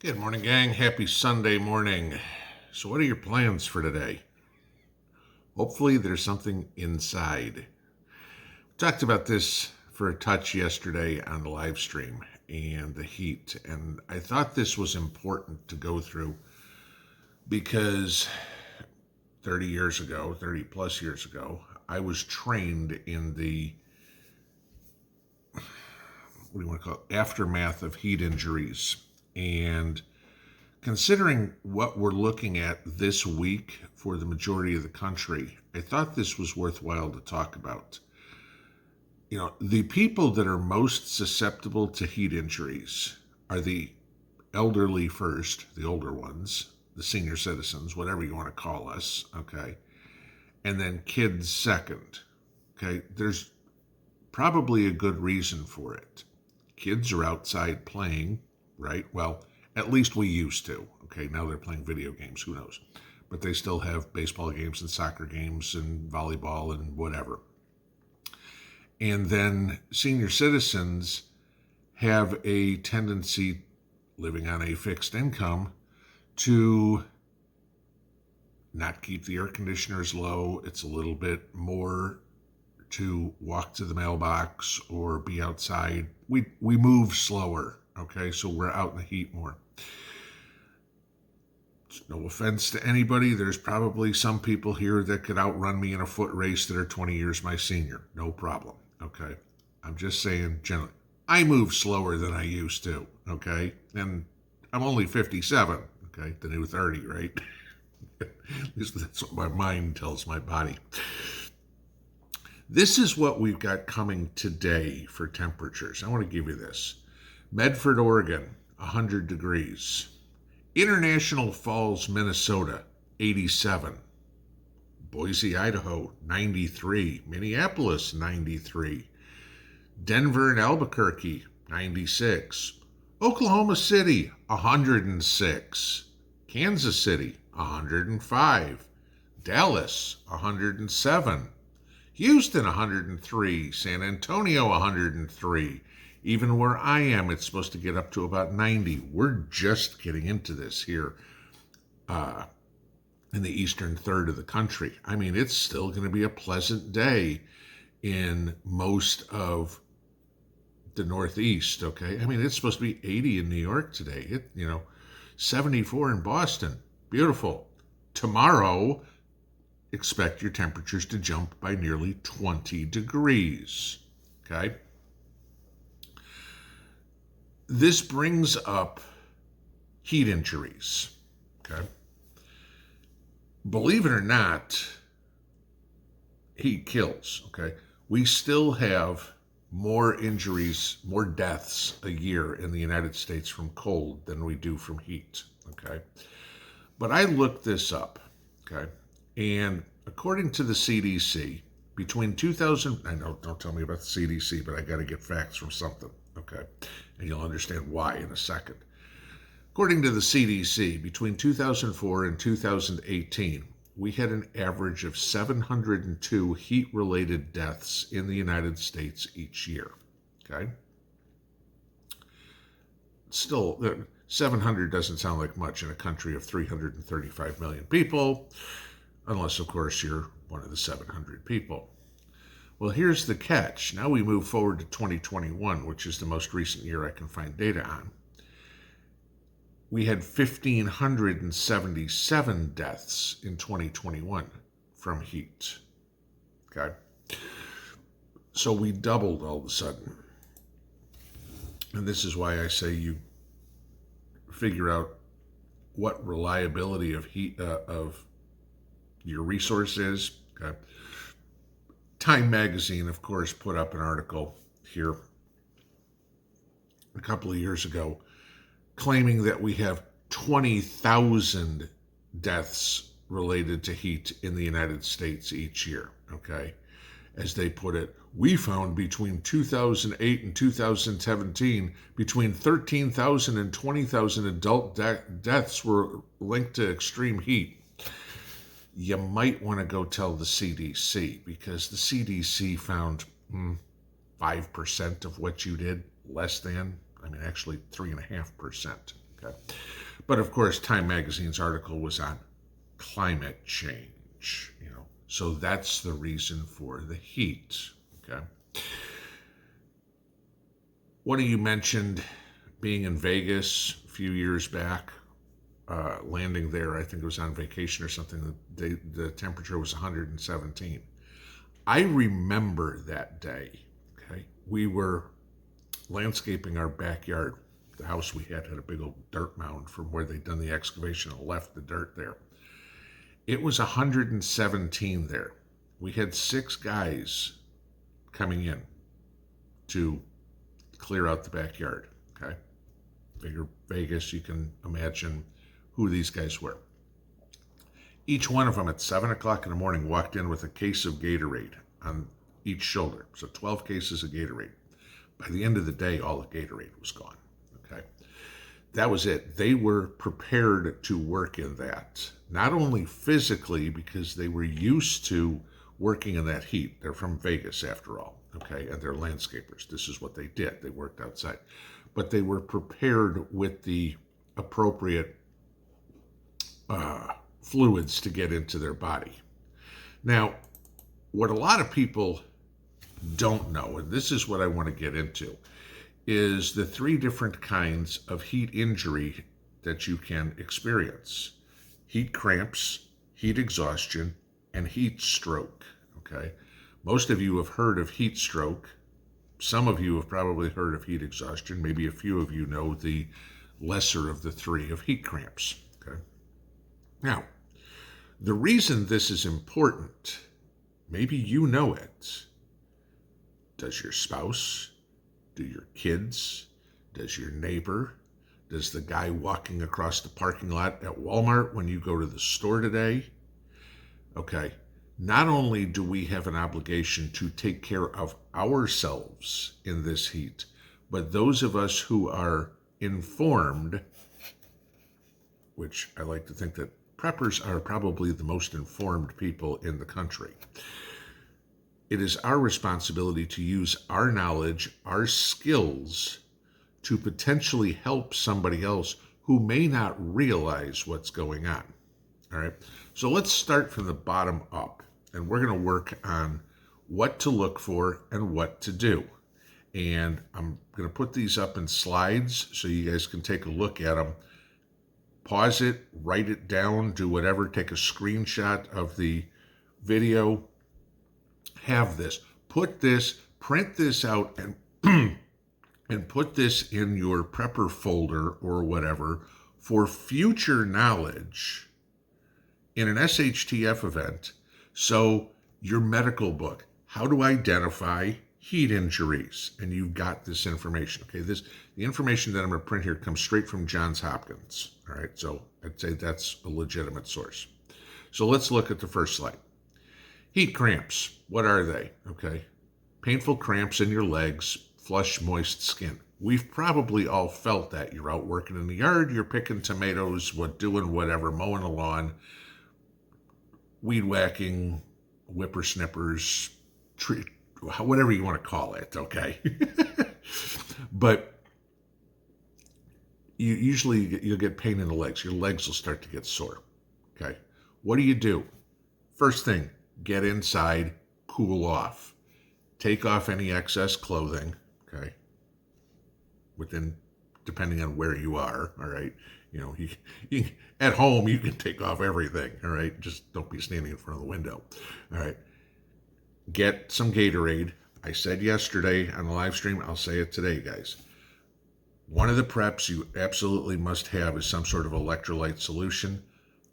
Good morning, gang. Happy Sunday morning. So, what are your plans for today? Hopefully, there's something inside. We talked about this for a touch yesterday on the live stream and the heat, and I thought this was important to go through because 30 plus years ago, I was trained in the what do you want to call it, aftermath of heat injuries. And considering what we're looking at this week for the majority of the country, I thought this was worthwhile to talk about. The people that are most susceptible to heat injuries are the elderly first, the older ones, the senior citizens, whatever you want to call us, okay? And then kids second, okay? There's probably a good reason for it. Kids are outside playing, right? Well, at least we used to. Okay, now they're playing video games. Who knows? But they still have baseball games and soccer games and volleyball and whatever. And then senior citizens have a tendency, living on a fixed income, to not keep the air conditioners low. It's a little bit more to walk to the mailbox or be outside. We move slower, okay? So we're out in the heat more. No offense to anybody. There's probably some people here that could outrun me in a foot race that are 20 years my senior. No problem, okay? I'm just saying, generally, I move slower than I used to, okay? And I'm only 57, okay? The new 30, right? At least that's what my mind tells my body. This is what we've got coming today for temperatures. I want to give you this. Medford, Oregon, 100 degrees. International Falls, Minnesota, 87. Boise, Idaho, 93. Minneapolis, 93. Denver and Albuquerque, 96. Oklahoma City, 106. Kansas City, 105. Dallas, 107. Houston, 103. San Antonio, 103. Even where I am, it's supposed to get up to about 90. We're just getting into this here in the eastern third of the country. I mean, it's still going to be a pleasant day in most of the Northeast, okay? I mean, it's supposed to be 80 in New York today. 74 in Boston. Beautiful. Tomorrow, expect your temperatures to jump by nearly 20 degrees, okay? This brings up heat injuries, okay? Believe it or not, heat kills, okay? We still have more injuries, more deaths a year in the United States from cold than we do from heat, okay? But I looked this up, okay? And according to the CDC, between 2000, I know, don't tell me about the CDC, but I got to get facts from something, okay? And you'll understand why in a second. According to the CDC, between 2004 and 2018, we had an average of 702 heat-related deaths in the United States each year, okay? Still, 700 doesn't sound like much in a country of 335 million people, unless, of course, you're one of the 700 people. Well, here's the catch. Now we move forward to 2021, which is the most recent year I can find data on. We had 1,577 deaths in 2021 from heat. Okay? So we doubled all of a sudden. And this is why I say you figure out what reliability of heat of your resource is. Okay. Time magazine, of course, put up an article here a couple of years ago claiming that we have 20,000 deaths related to heat in the United States each year, okay? As they put it, we found between 2008 and 2017, between 13,000 and 20,000 adult deaths were linked to extreme heat. You might want to go tell the CDC, because the CDC found 5% of what you did, less than, actually 3.5%, Okay. But of course, Time Magazine's article was on climate change, so that's the reason for the heat. Okay. One of you mentioned being in Vegas a few years back, landing there. I think it was on vacation or something. The temperature was 117. I remember that day. Okay. We were landscaping our backyard. The house we had a big old dirt mound from where they'd done the excavation and left the dirt there. It was 117 there. We had 6 guys coming in to clear out the backyard. Okay. Figure Vegas, you can imagine who these guys were. Each one of them at 7 o'clock in the morning walked in with a case of Gatorade on each shoulder. So 12 cases of Gatorade. By the end of the day, all the Gatorade was gone. Okay. That was it. They were prepared to work in that. Not only physically, because they were used to working in that heat. They're from Vegas, after all. Okay. And they're landscapers. This is what they did. They worked outside. But they were prepared with the appropriate fluids to get into their body. Now, what a lot of people don't know, and this is what I want to get into, is the 3 different kinds of heat injury that you can experience: heat cramps, heat exhaustion, and heat stroke. Okay. Most of you have heard of heat stroke. Some of you have probably heard of heat exhaustion. Maybe a few of you know the lesser of the 3 of heat cramps. Okay. Now, the reason this is important, maybe you know it. Does your spouse? Do your kids? Does your neighbor? Does the guy walking across the parking lot at Walmart when you go to the store today? Okay. Not only do we have an obligation to take care of ourselves in this heat, but those of us who are informed, which I like to think that preppers are probably the most informed people in the country. It is our responsibility to use our knowledge, our skills, to potentially help somebody else who may not realize what's going on. All right. So let's start from the bottom up, and we're going to work on what to look for and what to do. And I'm going to put these up in slides so you guys can take a look at them. Pause it, write it down, do whatever, take a screenshot of the video. Have this, print this out, and and put this in your prepper folder or whatever for future knowledge in an SHTF event. So your medical book, how to identify heat injuries, and you've got this information. Okay, the information that I'm going to print here comes straight from Johns Hopkins. All right, so I'd say that's a legitimate source. So let's look at the first slide. Heat cramps, what are they? Okay, painful cramps in your legs, flush, moist skin. We've probably all felt that. You're out working in the yard, you're picking tomatoes, doing whatever, mowing the lawn, weed whacking, whippersnippers, whatever you want to call it, okay? But you'll get pain in the legs. Your legs will start to get sore, okay? What do? First thing, get inside, cool off. Take off any excess clothing, okay? Depending on where you are, all right? You at home, you can take off everything, all right? Just don't be standing in front of the window, all right? Get some Gatorade. I said yesterday on the live stream, I'll say it today, guys. One of the preps you absolutely must have is some sort of electrolyte solution.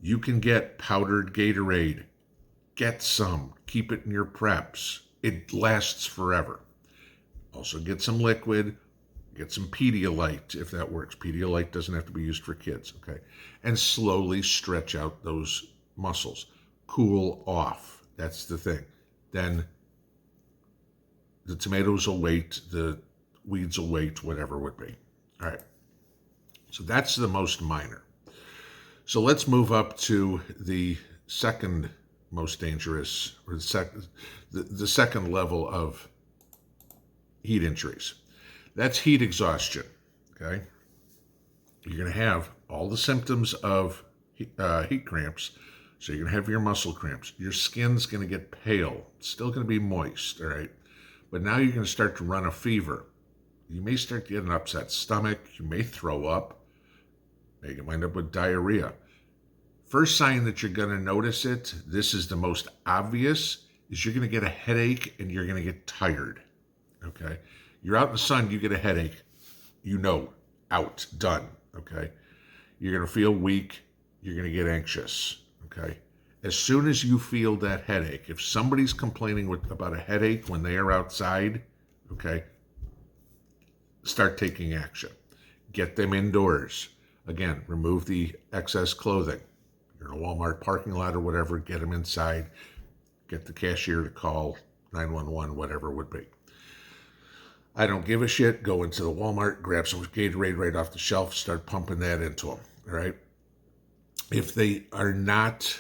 You can get powdered Gatorade. Get some. Keep it in your preps. It lasts forever. Also get some liquid. Get some Pedialyte if that works. Pedialyte doesn't have to be used for kids, okay? And slowly stretch out those muscles. Cool off. That's the thing. Then the tomatoes will wait, the weeds will wait, whatever it would be. All right. So that's the most minor. So let's move up to the second most dangerous, or the second level of heat injuries. That's heat exhaustion, okay? you're going to have all the symptoms of heat cramps. So you're going to have your muscle cramps. Your skin's going to get pale. It's still going to be moist, all right? But now you're going to start to run a fever. You may start to get an upset stomach. You may throw up. Maybe you wind up with diarrhea. First sign that you're going to notice it, this is the most obvious, is you're going to get a headache and you're going to get tired, okay? You're out in the sun, you get a headache, you know, out, done, okay? You're going to feel weak, you're going to get anxious, okay? As soon as you feel that headache, if somebody's complaining about a headache when they are outside, okay, start taking action. Get them indoors. Again, remove the excess clothing. You're in a Walmart parking lot or whatever, get them inside. Get the cashier to call 911, whatever it would be. I don't give a shit. Go into the Walmart, grab some Gatorade right off the shelf, start pumping that into them, all right? If they are not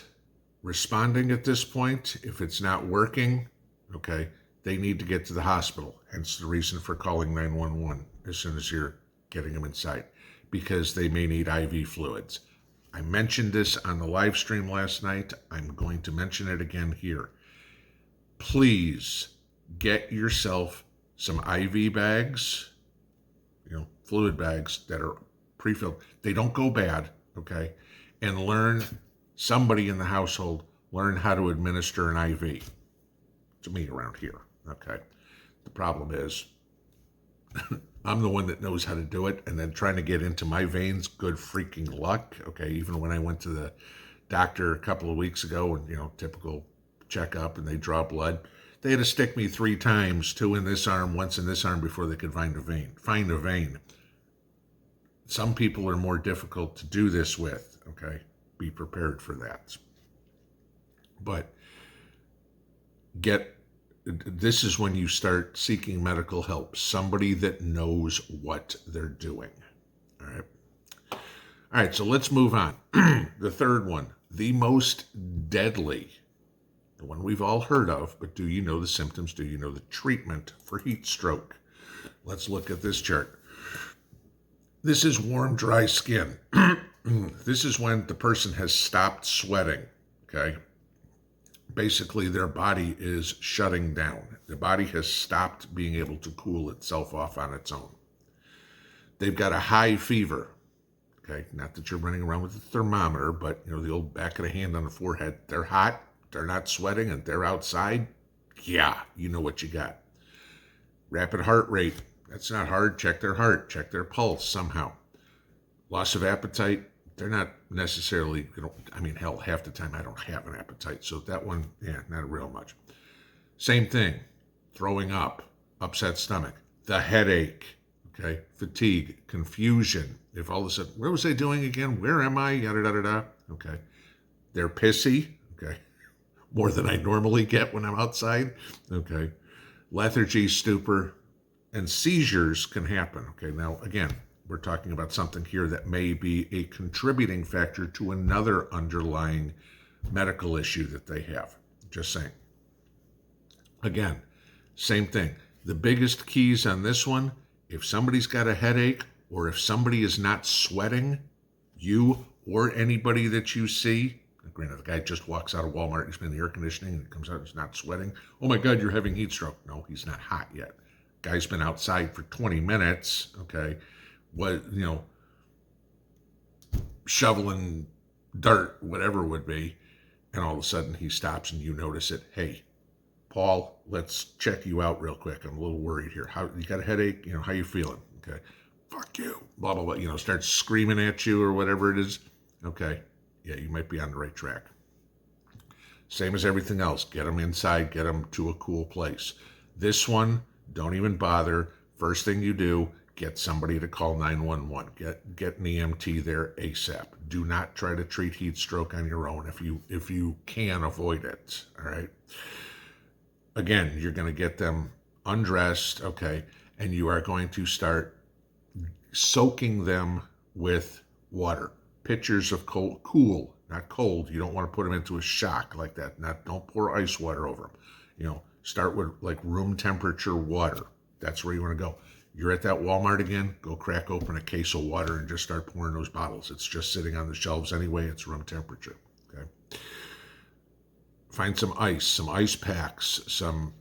responding at this point, if it's not working, okay, they need to get to the hospital. Hence the reason for calling 911 as soon as you're getting them inside, because they may need IV fluids. I mentioned this on the live stream last night. I'm going to mention it again here. Please get yourself some IV bags, fluid bags that are pre-filled. They don't go bad, okay? And somebody in the household, learn how to administer an IV to me around here, okay? The problem is, I'm the one that knows how to do it, and then trying to get into my veins, good freaking luck. Okay, even when I went to the doctor a couple of weeks ago, and typical checkup, and they draw blood, they had to stick me 3 times, 2 in this arm, once in this arm, before they could find a vein. Some people are more difficult to do this with. Okay, be prepared for that. But this is when you start seeking medical help. Somebody that knows what they're doing. All right, so let's move on. The third one, the most deadly, the one we've all heard of, but do you know the symptoms? Do you know the treatment for heat stroke? Let's look at this chart. This is warm, dry skin. This is when the person has stopped sweating, okay? Basically, their body is shutting down. The body has stopped being able to cool itself off on its own. They've got a high fever. Okay, not that you're running around with a thermometer, but the old back of the hand on the forehead. They're hot, they're not sweating, and they're outside. Yeah, you know what you got. Rapid heart rate. That's not hard. Check their heart, check their pulse somehow. Loss of appetite. They're not necessarily, hell, half the time I don't have an appetite. So that one, not real much. Same thing, throwing up, upset stomach, the headache, okay, fatigue, confusion. If all of a sudden, where was I doing again? Where am I? Yada, yada, yada. Okay. They're pissy, okay, more than I normally get when I'm outside, okay. Lethargy, stupor, and seizures can happen, okay. Now, again, we're talking about something here that may be a contributing factor to another underlying medical issue that they have. Just saying. Again, same thing. The biggest keys on this one, if somebody's got a headache or if somebody is not sweating, you or anybody that you see, granted, the guy just walks out of Walmart, he's been in the air conditioning, and comes out, he's not sweating. Oh my God, you're having heat stroke. No, he's not hot yet. Guy's been outside for 20 minutes, okay, shoveling dirt, whatever it would be, and all of a sudden he stops and you notice it. Hey, Paul, let's check you out real quick. I'm a little worried here. How you got a headache? How you feeling? Okay. Fuck you. Blah, blah, blah. Start screaming at you or whatever it is. Okay. Yeah, you might be on the right track. Same as everything else. Get them inside. Get them to a cool place. This one, don't even bother. First thing you do, get somebody to call 911. Get an EMT there ASAP. Do not try to treat heat stroke on your own if you can avoid it. All right. Again, you're going to get them undressed, okay, and you are going to start soaking them with water. Pitchers of cool, not cold. You don't want to put them into a shock like that. Don't pour ice water over them. Start with like room temperature water. That's where you want to go. You're at that Walmart again, go crack open a case of water and just start pouring those bottles. It's just sitting on the shelves anyway. It's room temperature. Okay. Find some ice packs, some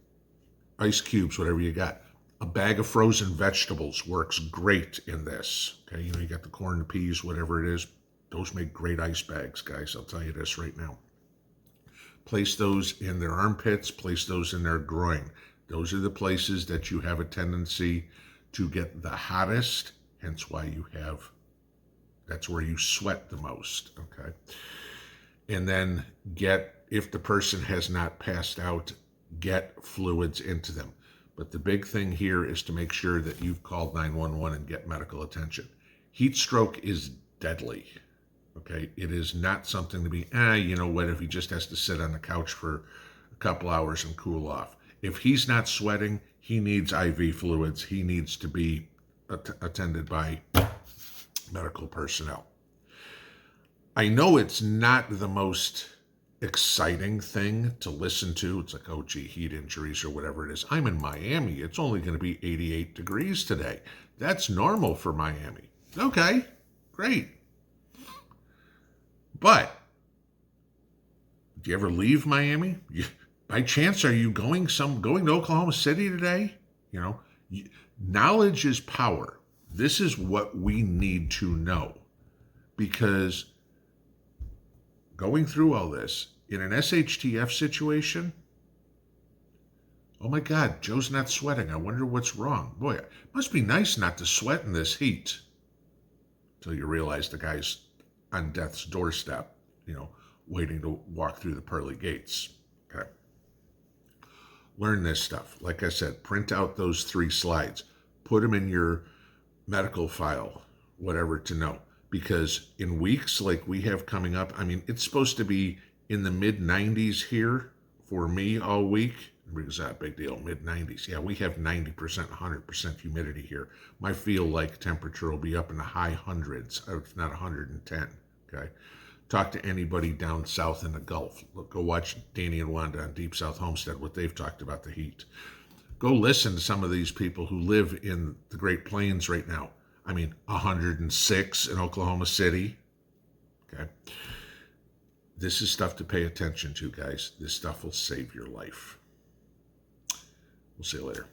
ice cubes, whatever you got. A bag of frozen vegetables works great in this. Okay, you got the corn, the peas, whatever it is. Those make great ice bags, guys. I'll tell you this right now. Place those in their armpits, place those in their groin. Those are the places that you have a tendency to get the hottest, hence why that's where you sweat the most, okay? And then if the person has not passed out, get fluids into them. But the big thing here is to make sure that you've called 911 and get medical attention. Heat stroke is deadly. Okay, it is not something to be, you know what, if he just has to sit on the couch for a couple hours and cool off. If he's not sweating, he needs IV fluids. He needs to be attended by medical personnel. I know it's not the most exciting thing to listen to. It's like, oh, gee, heat injuries or whatever it is. I'm in Miami. It's only going to be 88 degrees today. That's normal for Miami. Okay, great. But do you ever leave Miami? By chance, are you going to Oklahoma City today? Knowledge is power. This is what we need to know, because going through all this in an SHTF situation, oh my God, Joe's not sweating. I wonder what's wrong. Boy, it must be nice not to sweat in this heat. Until you realize the guy's on death's doorstep, waiting to walk through the pearly gates. Okay. Learn this stuff. Like I said, print out those 3 slides. Put them in your medical file, whatever, to know. Because in weeks like we have coming up, it's supposed to be in the mid-90s here for me all week. Because that big deal, mid-90s. Yeah, we have 90%, 100% humidity here. My feel-like temperature will be up in the high hundreds, if not 110, okay? Talk to anybody down south in the Gulf. Go watch Danny and Wanda on Deep South Homestead, what they've talked about the heat. Go listen to some of these people who live in the Great Plains right now. 106 in Oklahoma City, okay? This is stuff to pay attention to, guys. This stuff will save your life. We'll see you later.